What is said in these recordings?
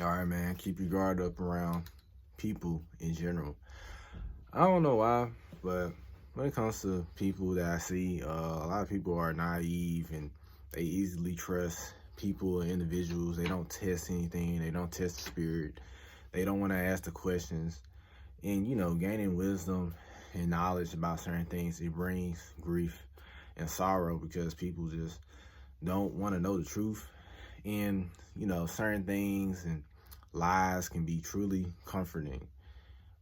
All right, man. Keep your guard up around people in general. I don't know why, but when it comes to people that I see, a lot of people are naive and they easily trust people and individuals. They don't test anything. They don't test the spirit. They don't want to ask the questions. And, gaining wisdom and knowledge about certain things, it brings grief and sorrow because people just don't want to know the truth. And, certain things and lies can be truly comforting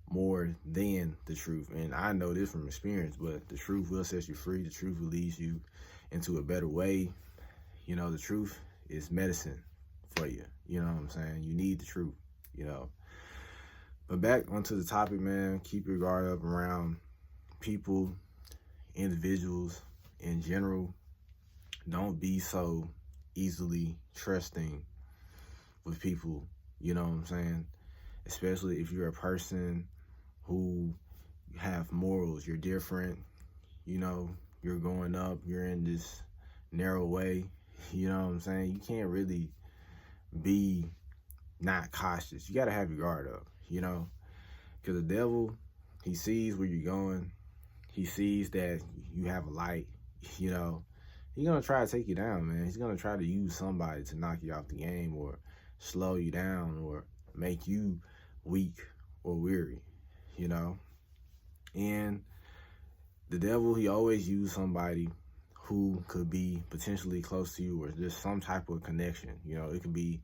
more than the truth. And I know this from experience, but the truth will set you free. The truth will lead you into a better way. The truth is medicine for you. You know what I'm saying? You need the truth. But back onto the topic, man, keep your guard up around people, individuals in general. Don't be so easily trusting with people. You know what I'm saying? Especially if you're a person who have morals, you're different, you're going up, you're in this narrow way, you know what I'm saying? You can't really be not cautious. You got to have your guard up, because the devil, he sees where you're going. He sees that you have a light, you know. He's going to try to take you down, man. He's going to try to use somebody to knock you off the game or slow you down or make you weak or weary, you know. And the devil, he always used somebody who could be potentially close to you or just some type of connection. It could be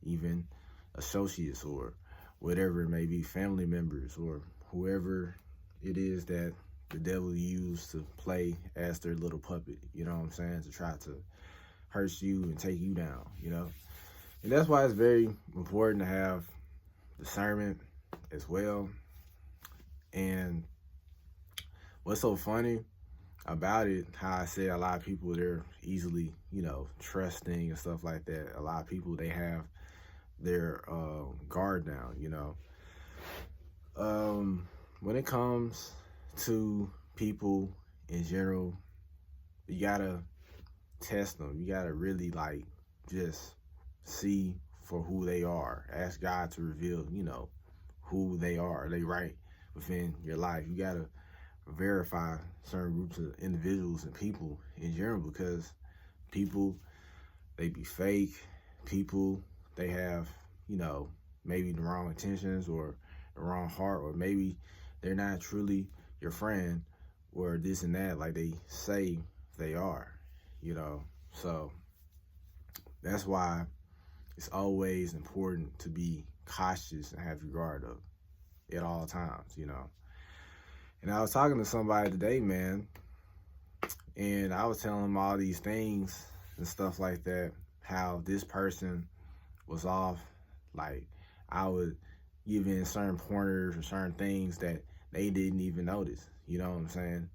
even associates or whatever it may be, family members or whoever it is that the devil used to play as their little puppet, you know what I'm saying, to try to hurt you and take you down. And that's why it's very important to have discernment as well. And what's so funny about it, how I said a lot of people, they're easily, trusting and stuff like that. A lot of people, they have their guard down. When it comes to people in general, you gotta test them. You gotta really just see for who they are. Ask God to reveal, who they are. Are they right within your life? You gotta verify certain groups of individuals and people in general because people, they be fake. People, they have, maybe the wrong intentions or the wrong heart, or maybe they're not truly your friend or this and that like they say they are. So that's why it's always important to be cautious and have your guard up at all times. And I was talking to somebody today, man, and I was telling them all these things and stuff like that, how this person was off. Like, I would give in certain pointers or certain things that they didn't even notice. You know what I'm saying?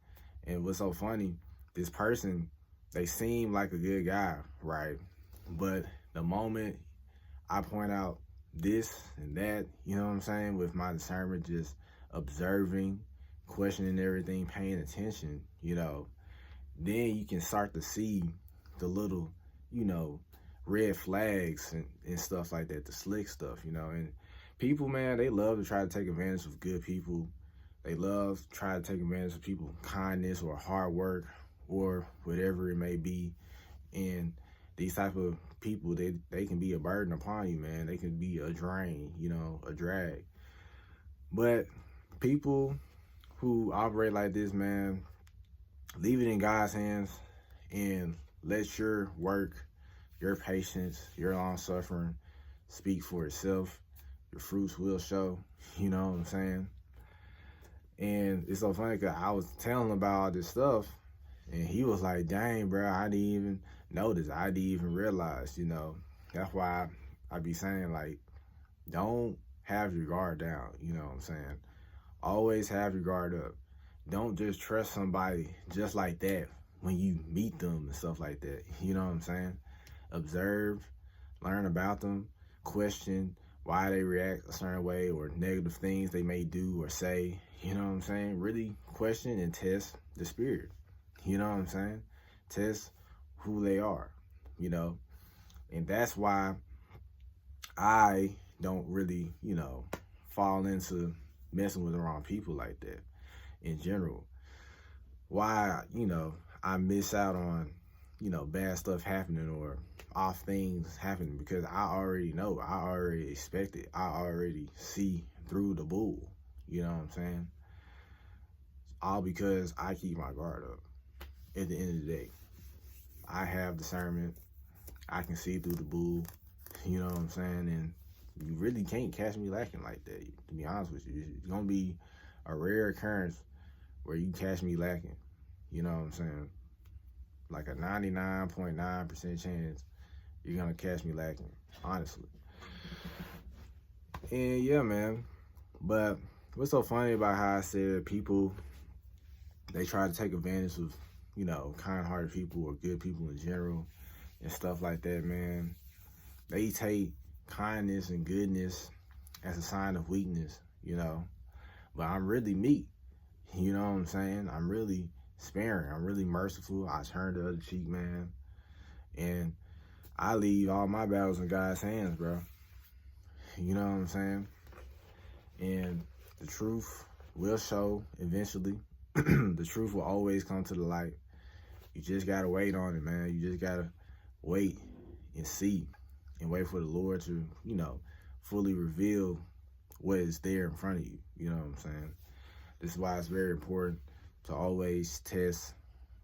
And what's so funny, this person, they seem like a good guy, right? But the moment I point out this and that, you know what I'm saying, with my discernment, just observing, questioning everything, paying attention, then you can start to see the little, red flags and stuff like that, the slick stuff. And people, man, they love to try to take advantage of good people. They love to try to take advantage of people's kindness or hard work or whatever it may be. And these type of people, they can be a burden upon you, man. They can be a drain, a drag. But people who operate like this, man, leave it in God's hands and let your work, your patience, your long suffering speak for itself. Your fruits will show, you know what I'm saying? And it's so funny because I was telling him about all this stuff and he was like, dang, bro, I didn't even notice. I didn't even realize. That's why I be saying, like, don't have your guard down, you know what I'm saying? Always have your guard up. Don't just trust somebody just like that when you meet them and stuff like that. You know what I'm saying? Observe, learn about them, question why they react a certain way or negative things they may do or say. You know what I'm saying? Really question and test the spirit. You know what I'm saying? Test who they are, And that's why I don't really, fall into messing with the wrong people like that in general. Why, I miss out on, bad stuff happening or off things happening, because I already know, I already expect it. I already see through the bull. You know what I'm saying? All because I keep my guard up. At the end of the day, I have discernment. I can see through the bull. You know what I'm saying? And you really can't catch me lacking like that, to be honest with you. It's going to be a rare occurrence where you catch me lacking. You know what I'm saying? Like a 99.9% chance you're going to catch me lacking, honestly. And yeah, man. But what's so funny about how I said people, they try to take advantage of, kind-hearted people or good people in general and stuff like that, man. They take kindness and goodness as a sign of weakness, But I'm really meek, you know what I'm saying? I'm really sparing. I'm really merciful. I turn the other cheek, man. And I leave all my battles in God's hands, bro. You know what I'm saying? And the truth will show eventually. The truth will always come to the light. You just got to wait on it, man. You just got to wait and see and wait for the Lord to, fully reveal what is there in front of you. You know what I'm saying? This is why it's very important to always test,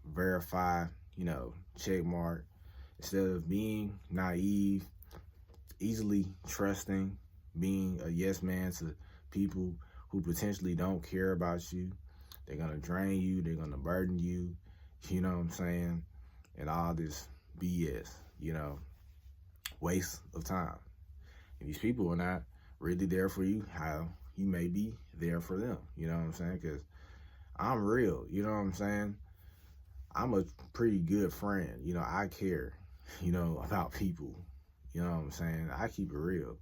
verify, check mark, instead of being naive, easily trusting, being a yes man to people who potentially don't care about you. They're going to drain you. They're going to burden you. You know what I'm saying? And all this BS, waste of time. And these people are not really there for you how you may be there for them. You know what I'm saying? Because I'm real. You know what I'm saying? I'm a pretty good friend. I care, about people. You know what I'm saying? I keep it real.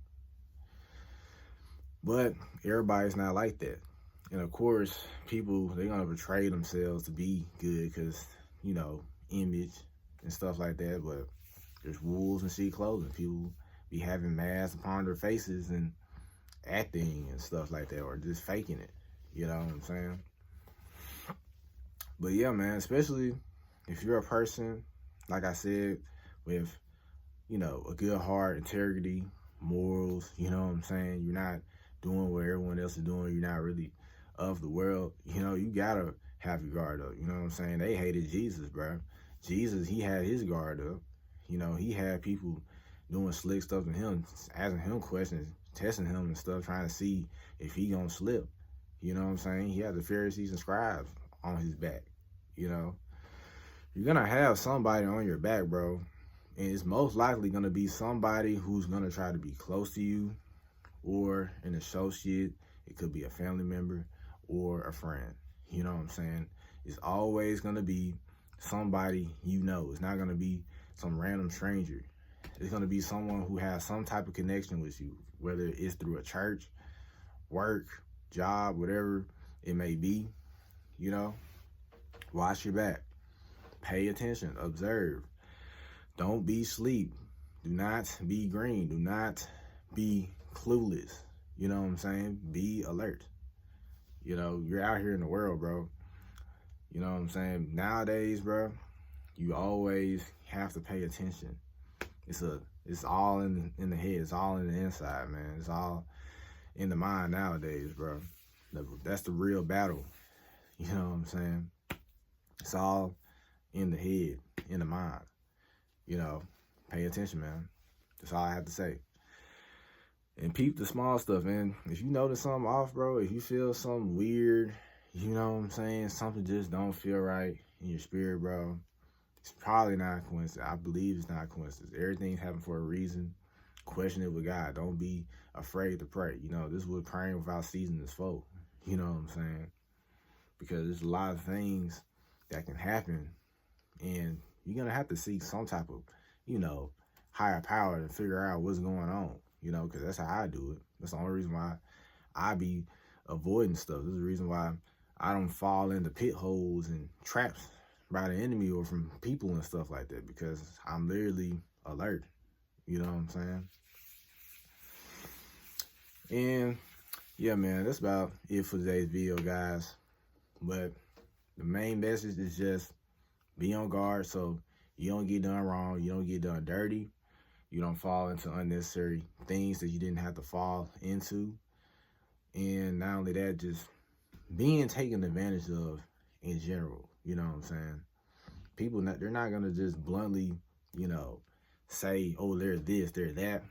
But everybody's not like that. And of course, people, they're going to betray themselves to be good because, image and stuff like that. But there's wolves in sheep clothing. People be having masks upon their faces and acting and stuff like that, or just faking it. You know what I'm saying? But yeah, man, especially if you're a person, like I said, with, a good heart, integrity, morals, you know what I'm saying? You're not doing what everyone else is doing. You're not really of the world. You gotta have your guard up. You know what I'm saying? They hated Jesus, bro. Jesus, he had his guard up. He had people doing slick stuff to him, asking him questions, testing him and stuff, trying to see if he gonna slip. You know what I'm saying? He had the Pharisees and scribes on his back. You're gonna have somebody on your back, bro. And it's most likely gonna be somebody who's gonna try to be close to you, or an associate. It could be a family member or a friend. You know what I'm saying? It's always gonna be somebody It's not gonna be some random stranger. It's gonna be someone who has some type of connection with you, whether it's through a church, work, job, whatever it may be. Watch your back. Pay attention. Observe. Don't be sleep. Do not be green. Do not be clueless. You know what I'm saying? Be alert. You're out here in the world, bro. You know what I'm saying? Nowadays, bro, you always have to pay attention. It's all in the head. It's all in the inside, man. It's all in the mind nowadays, bro. That's the real battle. You know what I'm saying? It's all in the head, in the mind. Pay attention, man. That's all I have to say. And peep the small stuff, man. If you notice something off, bro, if you feel something weird, you know what I'm saying? Something just don't feel right in your spirit, bro. It's probably not a coincidence. I believe it's not a coincidence. Everything's happening for a reason. Question it with God. Don't be afraid to pray. This is what praying without ceasing is for. You know what I'm saying? Because there's a lot of things that can happen, and you're going to have to seek some type of, higher power to figure out what's going on, because that's how I do it. That's the only reason why I be avoiding stuff. This is the reason why I don't fall into pit holes and traps by the enemy or from people and stuff like that, because I'm literally alert. You know what I'm saying? And yeah, man, that's about it for today's video, guys. But the main message is just be on guard so you don't get done wrong, you don't get done dirty, you don't fall into unnecessary things that you didn't have to fall into. And not only that, just being taken advantage of in general. You know what I'm saying? People, they're not going to just bluntly, you know, say, oh, they're this, they're that.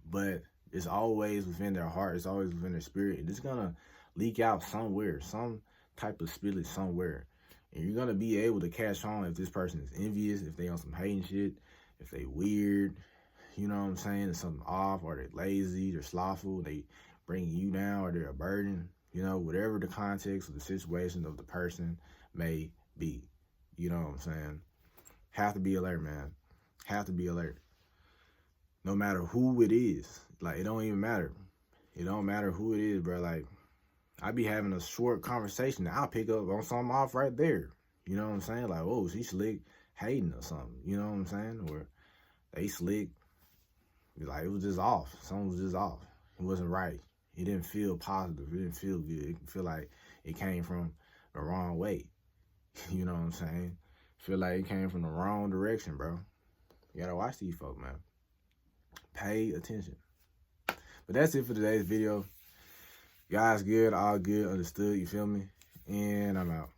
But it's always within their heart. It's always within their spirit. And it's going to leak out somewhere, some type of spirit somewhere. And you're going to be able to catch on if this person is envious, if they on some hating shit, if they weird, you know what I'm saying? There's something off, or they're lazy, they're slothful, they bring you down, or they're a burden, you know, whatever the context of the situation of the person may be. You know what I'm saying? Have to be alert, man. Have to be alert. No matter who it is. Like, it don't even matter. It don't matter who it is, bro. Like, I be having a short conversation, and I'll pick up on something off right there. You know what I'm saying? Like, oh, she slick hating or something. You know what I'm saying? Or they slick. Like, it was just off. Something was just off. It wasn't right. It didn't feel positive. It didn't feel good. It feel like it came from the wrong way. You know what I'm saying? Feel like it came from the wrong direction, bro. You gotta watch these folk, man. Pay attention. But that's it for today's video. Guys, good, all good, understood, you feel me? And I'm out.